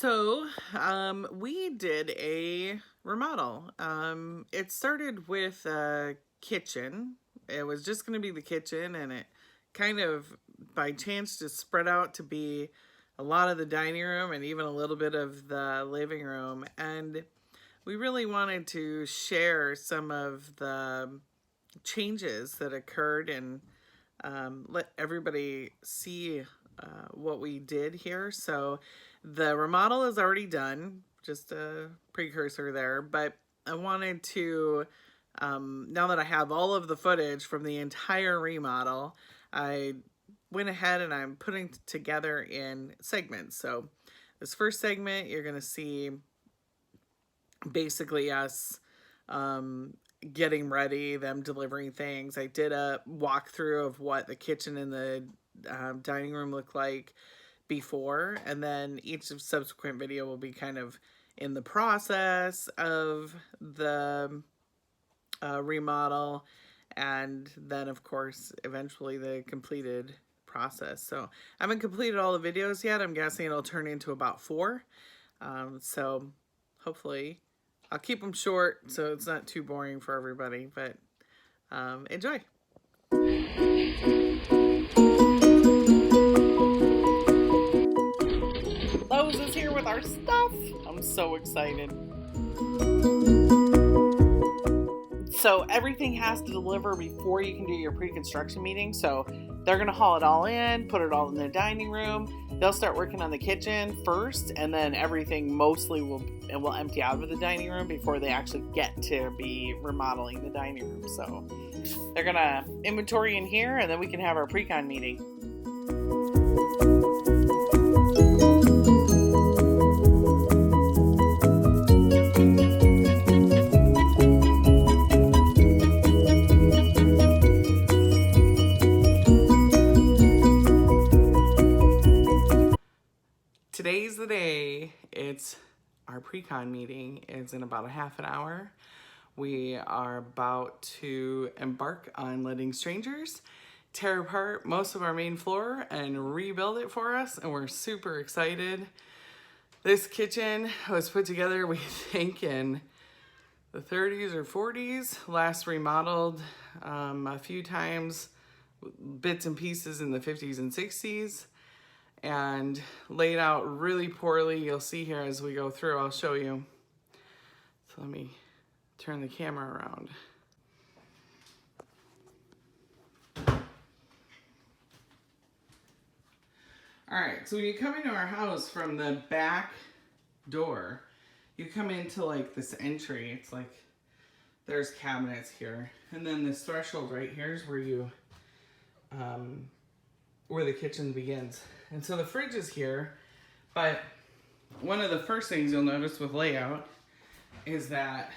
We did a remodel. It started with a kitchen. It was just going to be the kitchen, and it kind of, by chance, just spread out to be a lot of the dining room and even a little bit of the living room. And we really wanted to share some of the changes that occurred and let everybody see what we did here. So the remodel is already done, just a precursor there, but I wanted to, now that I have all of the footage from the entire remodel, I went ahead and I'm putting together in segments. So this first segment, you're going to see basically us getting ready, them delivering things. I did a walkthrough of what the kitchen and the dining room looked like before, and then each subsequent video will be kind of in the process of the remodel, and then of course eventually the completed process. So I haven't completed all the videos yet. I'm guessing it'll turn into about 4. So hopefully I'll keep them short so it's not too boring for everybody, but enjoy. Lowe's is here with our stuff. I'm so excited. So everything has to deliver before you can do your pre-construction meeting. So they're going to haul it all in, put it all in the dining room. They'll start working on the kitchen first, and then everything mostly will empty out of the dining room before they actually get to be remodeling the dining room. So they're going to inventory in here, and then we can have our pre-con meeting. Today's the day. It's our pre-con meeting. It's in about a half an hour. We are about to embark on letting strangers tear apart most of our main floor and rebuild it for us, and we're super excited. This kitchen was put together, we think, in the 30s or 40s, last remodeled a few times, bits and pieces in the 50s and 60s. And laid out really poorly. You'll see here as we go through, I'll show you. So let me turn the camera around. All right, so when you come into our house from the back door, you come into like this entry. It's like there's cabinets here. And then this threshold right here is where you, where the kitchen begins. And so the fridge is here, but one of the first things you'll notice with layout is that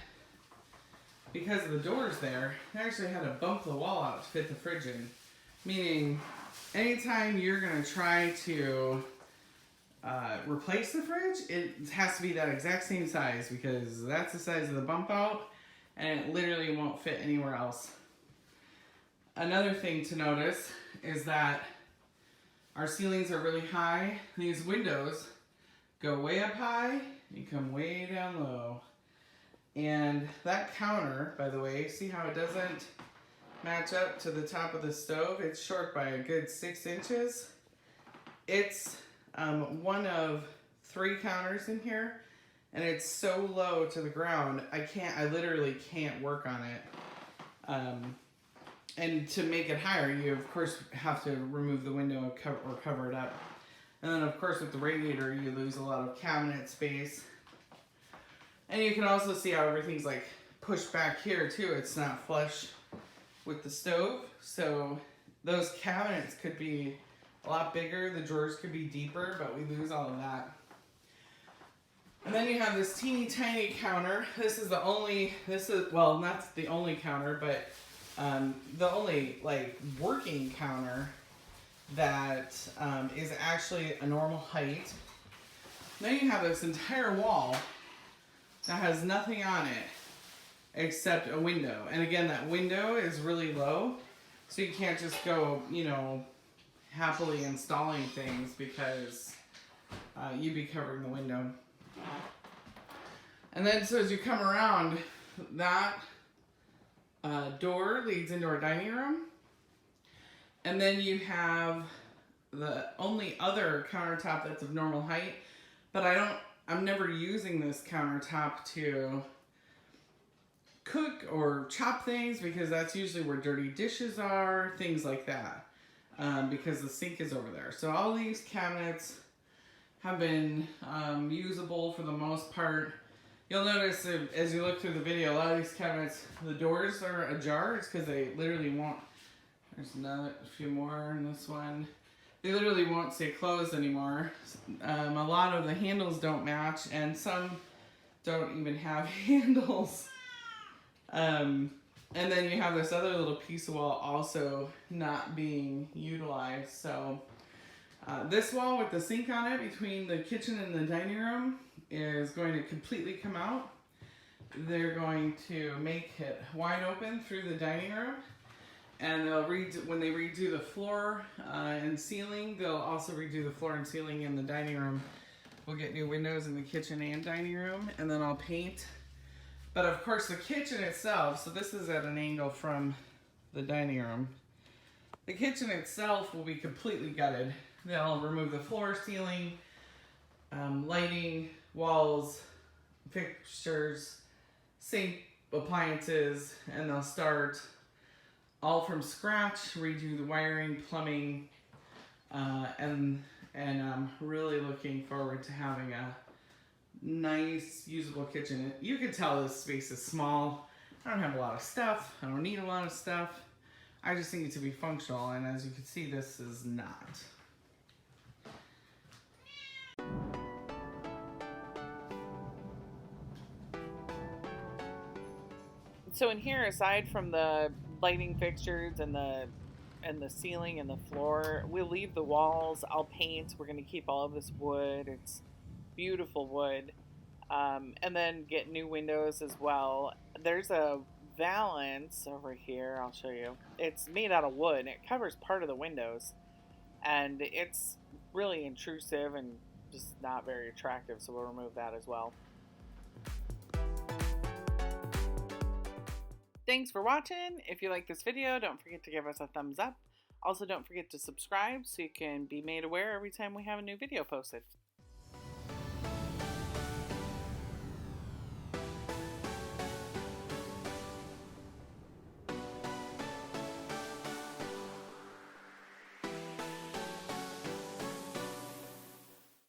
because the door's there, they actually had to bump the wall out to fit the fridge in. Meaning, anytime you're gonna try to replace the fridge, it has to be that exact same size because that's the size of the bump out and it literally won't fit anywhere else. Another thing to notice is that our ceilings are really high. These windows go way up high and come way down low. And that counter, by the way, see how it doesn't match up to the top of the stove? It's short by a good 6 inches. It's one of 3 counters in here, and it's so low to the ground, I literally can't work on it. And to make it higher, you of course have to remove the window or cover it up. And then of course with the radiator, you lose a lot of cabinet space. And you can also see how everything's like pushed back here too. It's not flush with the stove. So those cabinets could be a lot bigger. The drawers could be deeper, but we lose all of that. And then you have this teeny tiny counter. Well, not the only counter, but the only like working counter that is actually a normal height. Then you have this entire wall that has nothing on it except a window. And again, that window is really low, so you can't just go, happily installing things because you'd be covering the window. And then, so as you come around, that door leads into our dining room. And then you have the only other countertop that's of normal height, but I'm never using this countertop to cook or chop things, because that's usually where dirty dishes are, things like that, because the sink is over there. So all these cabinets have been usable for the most part. You'll notice as you look through the video, a lot of these cabinets, the doors are ajar. It's because they literally won't, there's a few more in this one. They literally won't stay closed anymore. A lot of the handles don't match, and some don't even have handles. And then you have this other little piece of wall also not being utilized. So this wall with the sink on it between the kitchen and the dining room is going to completely come out. They're going to make it wide open through the dining room, and they'll when they redo the floor and ceiling, they'll also redo the floor and ceiling in the dining room. We'll get new windows in the kitchen and dining room, and then I'll paint. But of course the kitchen itself, so this is at an angle from the dining room. The kitchen itself will be completely gutted. They'll remove the floor, ceiling, lighting, walls, fixtures, sink, appliances, and they'll start all from scratch, redo the wiring, plumbing, and I'm really looking forward to having a nice, usable kitchen. You can tell this space is small. I don't have a lot of stuff. I don't need a lot of stuff. I just need it to be functional, and as you can see, this is not. So in here, aside from the lighting fixtures and the ceiling and the floor, we'll leave the walls. I'll paint. We're going to keep all of this wood. It's beautiful wood. And then get new windows as well. There's a valance over here. I'll show you. It's made out of wood. It covers part of the windows, and it's really intrusive and just not very attractive, so we'll remove that as well. Thanks for watching. If you like this video, don't forget to give us a thumbs up. Also, don't forget to subscribe so you can be made aware every time we have a new video posted.